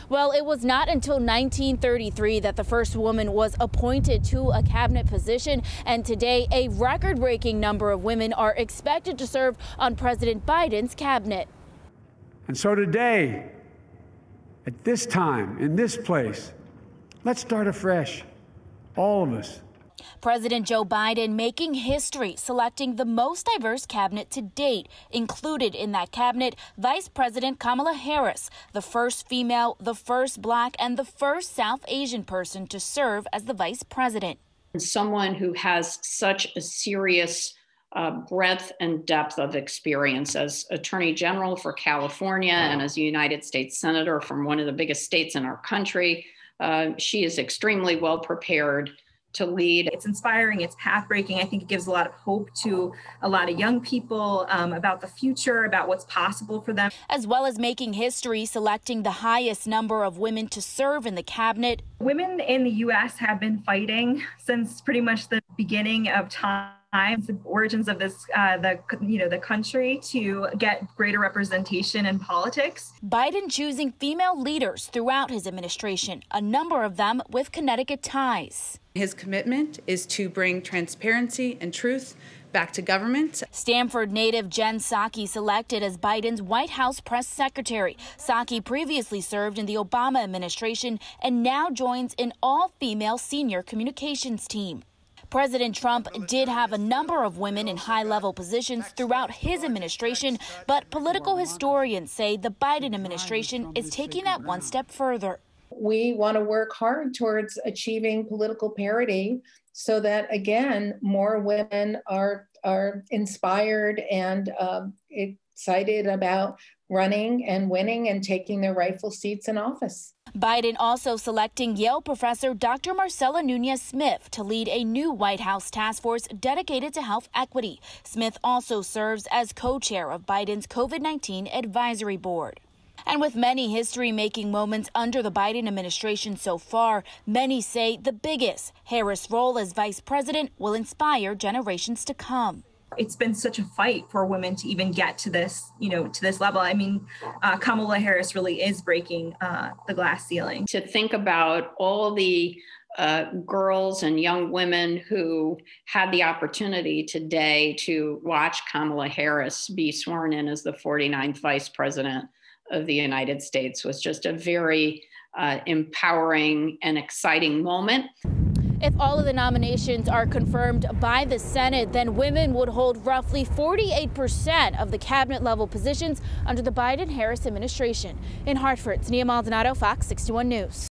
Well, it was not until 1933 that the first woman was appointed to a cabinet position, and today a record-breaking number of women are expected to serve on President Biden's cabinet. And so today, at this time, in this place, let's start afresh, all of us. President Joe Biden making history, selecting the most diverse cabinet to date. Included in that cabinet, Vice President Kamala Harris, the first female, the first Black, and the first South Asian person to serve as the vice president. Someone who has such a serious breadth and depth of experience as Attorney General for California and as a United States Senator from one of the biggest states in our country. She is extremely well prepared to lead. It's inspiring, it's path-breaking. I think it gives a lot of hope to a lot of young people about the future, about what's possible for them. As well as making history, selecting the highest number of women to serve in the cabinet. Women in the U.S. have been fighting since pretty much the beginning of time. The origins of this, the country, to get greater representation in politics. Biden choosing female leaders throughout his administration, a number of them with Connecticut ties. His commitment is to bring transparency and truth back to government. Stanford native Jen Psaki selected as Biden's White House press secretary. Psaki previously served in the Obama administration and now joins an all-female senior communications team. President Trump did have a number of women in high-level positions throughout his administration, but political historians say the Biden administration is taking that one step further. We want to work hard towards achieving political parity so that, again, more women are inspired and excited about running and winning and taking their rightful seats in office. Biden also selecting Yale professor Dr. Marcella Nunez-Smith to lead a new White House task force dedicated to health equity. Smith also serves as co-chair of Biden's COVID-19 advisory board. And with many history-making moments under the Biden administration so far, many say the biggest, Harris' role as vice president, will inspire generations to come. It's been such a fight for women to even get to this, to this level. I mean, Kamala Harris really is breaking the glass ceiling. To think about all the girls and young women who had the opportunity today to watch Kamala Harris be sworn in as the 49th vice president of the United States was just a very empowering and exciting moment. If all of the nominations are confirmed by the Senate, then women would hold roughly 48% of the cabinet-level positions under the Biden-Harris administration. In Hartford, Nia Maldonado, Fox 61 News.